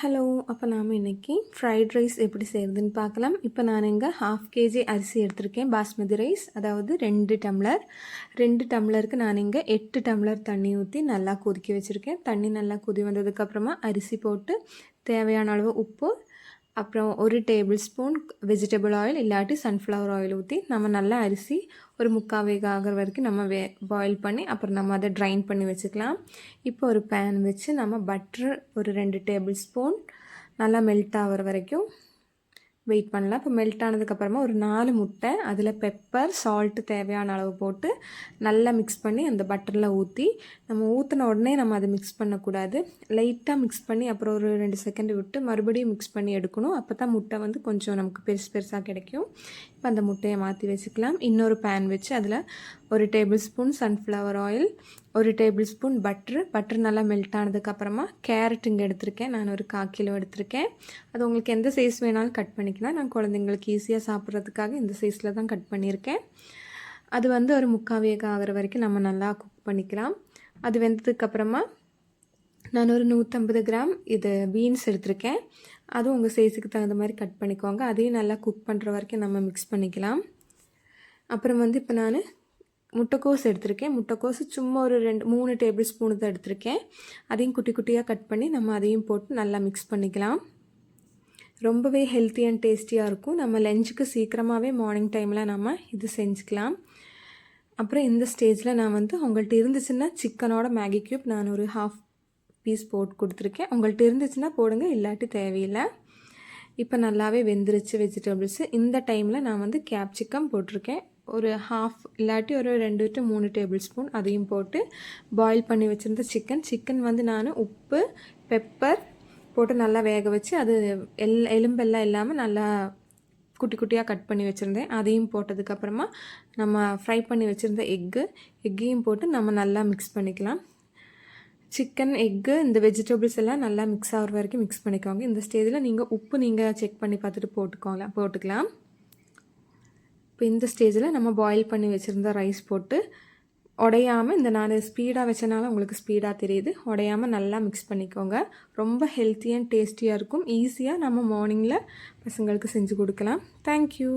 Hello. அப்போ நாம் இன்றைக்கி ஃப்ரைட் ரைஸ் எப்படி செய்கிறதுன்னு பார்க்கலாம். இப்போ நான் இங்கே 1/2 kg அரிசி எடுத்திருக்கேன், பாஸ்மதி ரைஸ். அதாவது 2 டம்ளர். 2 டம்ளருக்கு நான் இங்கே 8 டம்ளர் தண்ணி ஊற்றி நல்லா கொதிக்க வச்சுருக்கேன். தண்ணி நல்லா கொதி வந்ததுக்கப்புறமா அரிசி போட்டு தேவையான அளவு உப்பு, அப்புறம் 1 டேபிள் ஸ்பூன் வெஜிடபிள் ஆயில் இல்லாட்டி சன்ஃப்ளவர் ஆயில் ஊற்றி நம்ம நல்லா அரிசி ஒரு 3/4 வேக ஆகிற வரைக்கும் நம்ம பாயில் பண்ணி அப்புறம் நம்ம அதை ட்ரைன் பண்ணி வச்சுக்கலாம். இப்போ ஒரு பேன் வச்சு நம்ம பட்டர் ஒரு 2 டேபிள் ஸ்பூன் நல்லா மெல்ட் ஆகிற வரைக்கும் வெயிட் பண்ணலாம். இப்போ மெல்ட் ஆனதுக்கப்புறமா ஒரு 4 முட்டை, அதில் பெப்பர், சால்ட்டு தேவையான அளவு போட்டு நல்லா மிக்ஸ் பண்ணி அந்த பட்டரில் ஊற்றி, நம்ம ஊற்றின உடனே நம்ம அதை மிக்ஸ் பண்ணக்கூடாது. லைட்டாக மிக்ஸ் பண்ணி அப்புறம் ஒரு 2 செகண்ட் விட்டு மறுபடியும் மிக்ஸ் பண்ணி எடுக்கணும். அப்போ தான் முட்டை வந்து கொஞ்சம் நமக்கு பெருசாக கிடைக்கும். இப்போ அந்த முட்டையை மாற்றி வச்சுக்கலாம். இன்னொரு பேன் வச்சு அதில் 1 table spoon sunflower oil, 1 table spoon butter நல்லா மெல்ட் ஆனதுக்கப்புறமா கேரட் இங்கே எடுத்திருக்கேன். நான் ஒரு 1/4 கிலோ எடுத்திருக்கேன். அது உங்களுக்கு எந்த சைஸ் வேணாலும் கட் பண்ணிக்கலாம். நான் குழந்தைங்களுக்கு ஈஸியாக சாப்பிட்றதுக்காக இந்த சைஸில் தான் கட் பண்ணியிருக்கேன். அது வந்து ஒரு 3/4 வேக ஆகிற வரைக்கும் நம்ம நல்லா குக் பண்ணிக்கலாம். அது வெந்ததுக்கப்புறமா நான் ஒரு 150 கிராம் இது பீன்ஸ் எடுத்திருக்கேன். அதுவும் உங்கள் சைஸுக்கு தகுந்த மாதிரி கட் பண்ணிக்கோங்க. அதையும் நல்லா குக் பண்ணுற வரைக்கும் நம்ம மிக்ஸ் பண்ணிக்கலாம். அப்புறம் வந்து இப்போ நான் முட்டைக்கோஸ் எடுத்திருக்கேன். முட்டைக்கோஸ் சும்மா ஒரு 3 டேபிள் ஸ்பூனு தான் எடுத்திருக்கேன். அதையும் குட்டி குட்டியாக கட் பண்ணி நம்ம அதையும் போட்டு நல்லா மிக்ஸ் பண்ணிக்கலாம். ரொம்பவே ஹெல்த்தி அண்ட் டேஸ்டியாக இருக்கும். நம்ம லஞ்சுக்கு சீக்கிரமாகவே மார்னிங் டைமில் நம்ம இது செஞ்சுக்கலாம். அப்புறம் இந்த ஸ்டேஜில் நான் வந்து உங்கள்கிட்ட இருந்துச்சுன்னா சிக்கனோட மேகி க்யூப் நான் ஒரு 1/2 பீஸ் போட்டு கொடுத்துருக்கேன். உங்கள்கிட்ட இருந்துச்சுன்னா போடுங்க, இல்லாட்டி தேவையில்லை. இப்போ நல்லாவே வெந்துருச்சு வெஜிடபிள்ஸு. இந்த டைமில் நான் வந்து கேப்சிகம் போட்டிருக்கேன். ஒரு 1/2 இல்லாட்டி ஒரு 2 to 3 டேபிள் ஸ்பூன் அதையும் போட்டு பாயில் பண்ணி வச்சுருந்த சிக்கன் வந்து நான் உப்பு, பெப்பர் போட்டு நல்லா வேக வச்சு அது எலும்பெல்லாம் இல்லாமல் நல்லா குட்டி குட்டியாக கட் பண்ணி வச்சுருந்தேன். அதையும் போட்டதுக்கப்புறமா நம்ம ஃப்ரை பண்ணி வச்சுருந்த எக்கையும் போட்டு நம்ம நல்லா மிக்ஸ் பண்ணிக்கலாம். சிக்கன், எக்கு, இந்த வெஜிடபிள்ஸ் எல்லாம் நல்லா மிக்ஸ் ஆகிற வரைக்கும் மிக்ஸ் பண்ணிக்கோங்க. இந்த ஸ்டேஜில் நீங்கள் உப்பு செக் பண்ணி பார்த்துட்டு போட்டுக்கலாம். இப்போ இந்த ஸ்டேஜில் நம்ம பாயில் பண்ணி வச்சுருந்த ரைஸ் போட்டு உடையாமல், இந்த நான் ஸ்பீடாக வச்சனால உங்களுக்கு ஸ்பீடாக தெரியுது, உடையாமல் நல்லா மிக்ஸ் பண்ணிக்கோங்க. ரொம்ப ஹெல்த்தி அண்ட் டேஸ்டியாக இருக்கும். ஈஸியாக நம்ம மார்னிங்கில் பசங்களுக்கு செஞ்சு கொடுக்கலாம். தேங்க்யூ.